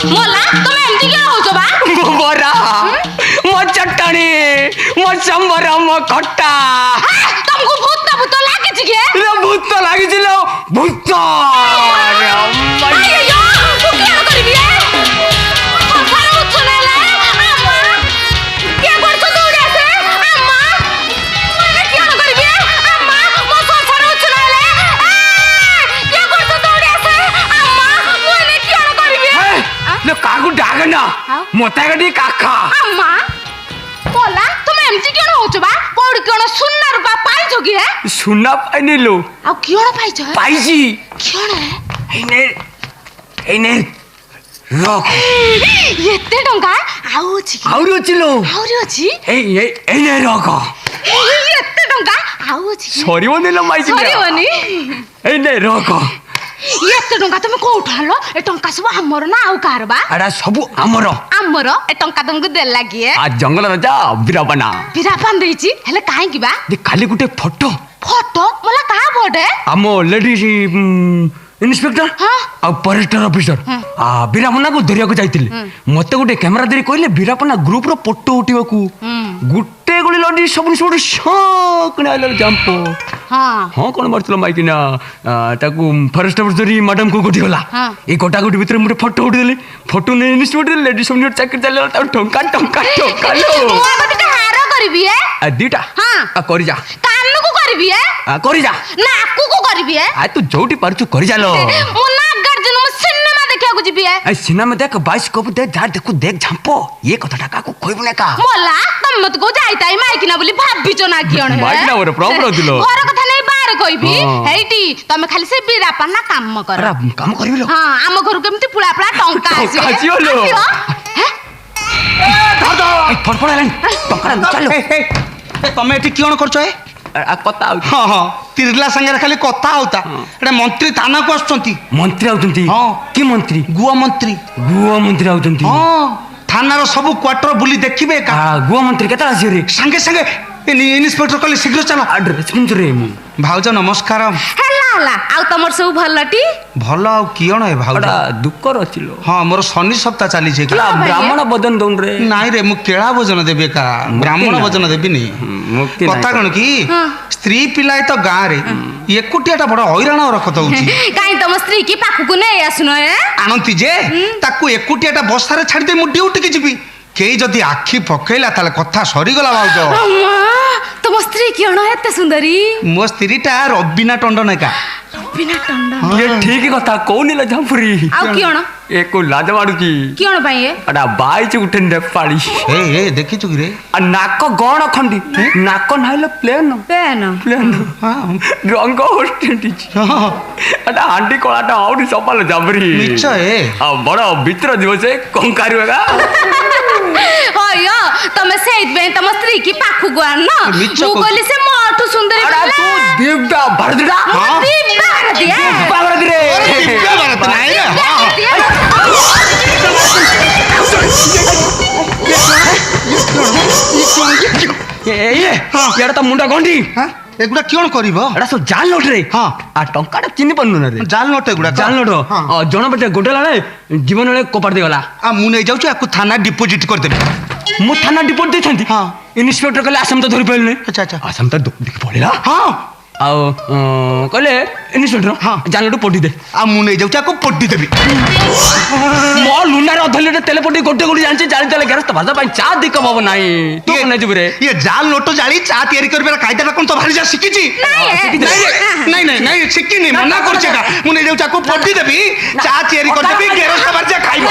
मोला तुम एमती क्या हो बा बरा मो चट्टानी मो संबर मो खट्टा तुमको भूत भूत लागे छी के रे भूत लागी दिलो भूत अरे अम्मा अयो तू क्या करबी है फरा उछनेला अम्मा क्या करछो दौड़े से अम्मा मैंने क्या करबी है अम्मा मो फरा उछनेला क्या करछो दौड़े से अम्मा मैंने क्या करबी है ले कागु डागना मोता गडी काका अम्मा बोला तुम एमती क्यों होछ बा कोड क्यों सुन्ना रुपा पाई जोगी है सुना पाइने लो आ क्यों पाई जो है पाइजी क्यों है एने रख एते टंका आउ छी आउरी अछिलो आउरी अछि एने रख एते टंका आउ अछि सॉरी बने ल माइजी सॉरी बनी एने रख एते टंका तुम को उठालो ए टंका सब हमर ना आउ कार बा अरे सब हमर हमर ए टंका तुमको दे लागी है आ जंगल राजा बिरापना बिरापन देछि हेले काहे की बा दे खाली गुटे फोटो फोटो मला का फोटो आमो लेडी इन्स्पेक्टर हाँ आ फॉरेस्टर ऑफिसर आ बिरापना को धरिया को जाइतिले मते गुटे कैमरा धरि कहले बिरापना ग्रुप रो फोटो उठिबा को गुटे गोली लडी सब सब शॉक ना जंपो हां हाँ कौन मारतलो माइकिना ताकू फॉरेस्ट ऑफिसर मैडम को गोटी होला ए गोटा गोटी भीतर मुटे फोटो उठी देले फोटो ने इन्स्पेक्टर लेडी सब चेक चले ता ठोका ठोका ठोका लो मोर हारो करबी है आ दीटा हां आ करि जा कान को करबी है आ करि जा नाकू को करबी है आ तू जोटी परचू करि जा लो मो नाक गर्जन मो सिनेमा देखिया को जीबी है आ सिनेमा देख बाइस्कोप देख जा देखू देख झांपो ये कथाटा काकू कहबु ने का मोला तुम मत को जाइताई माइकिना बोली भाबिचो ना कियण है माइकिना मोर प्रॉब्लम दिलो घर कथा नै बाहर कहबी हेटी तुम खाली से बिरापना काम कर अरे काम करबी लो हां हम घर केमती पुळा पुळा टंका आसियो लो धर दो फड़फड़ा लाइन टंका चलो तमे एठी कियण करछो ए आ कथा हां हां तिरला संगे खाली कथा होता एटा मंत्री थाना को आछंती मंत्री आउतंती हां की मंत्री गुआ मंत्री आउतंती हां थाना रो सब क्वार्टर बुली देखिबे का गुआ मंत्री केता आसी रे संगे संगे इन्स्पेक्टर कहले शीघ्र चलो एड्रेस किंतु रे भाउज नमस्कार हेला हेला आ तमर सब भलटी भल आ कियण है भाउज बड़ा दुकर अछिलो हां मोर शनि सप्ताह चली छे ला ब्राह्मण बदन दोन रे नाइ रे मु केळा भोजन देबे का ब्राह्मण भोजन देबी नी मुक्ति कथा कण की स्त्री पिलाय तो गां रे एकुटियाटा बड़ हैरान रखत होउची काई तम स्त्री की पाखु को नै आसनो ए आनंती जे ताकू एकुटियाटा बसारे छाडी दे मु ड्यूटी के जीबी केई जदी आखी पकेला ताले कथा सरी गला भाउज अम्मा तम स्त्री कियण एते सुंदरी मो स्त्रीटा रबिना टंडन एका बिना टंडा ये ठीक कथा कोनी ला झांपुरी आ कियण ए को लाज माडुची कियण पई ए अडा बाईच उठे नेपाली ए देखिछु कि रे आ नाक गण खंडी नाक नाइले प्लेन पेन हां रंग होस्टेंटी अडा हांडी कोलाटा आउडी सपाल जाबरी मिछ ए आ बड़ा भीतर दिवस से कंकारी होगा होयो तमे सेइत बे तम स्त्री की पाखु गुआन न मु कहली से मोटू सुंदरी अडा तू देवदा भरदड़ा हां दिव्या दिए पावर रे दिव्या भारत नाही रे ये एड़ा तो मुंडा गंडी हां एगुडा कियण करबो एड़ा सो जाल नोट रे हां आ टंकाटा चिनि पन्नु न रे जाल नोट एगुडा जाल नोट जण बटे गोटेला रे जीवन रे कोपार दे गला आ मु नै जाउछु आकु थाना डिपॉजिट कर देबे मु थाना डिपोट दे छंती हां इन्स्पेक्टर कहले आसम तो धरि पइल नै अच्छा अच्छा आसम तो देख पड़ेला हां आ कहले इन्स्पेक्टर हां जाल नोट पोटी दे आ मु नै जाउछु आकु पोटी देबी मो लुंडा रे अधले तेल पोटी गोटे गोटी जानछि जाली तेल गरस्त भाजा पई चा दिक बाबू नाही तू कोन जिबे रे ये जाल नोट जाली चा तयारी करबे कायदा कोन तो भारी जा सिकिछि नहीं नहीं सिकिनी मना करछे का मु नै जाउछु आकु पोटी देबी चा तयारी कर देबी गरस्त भाजा खाइ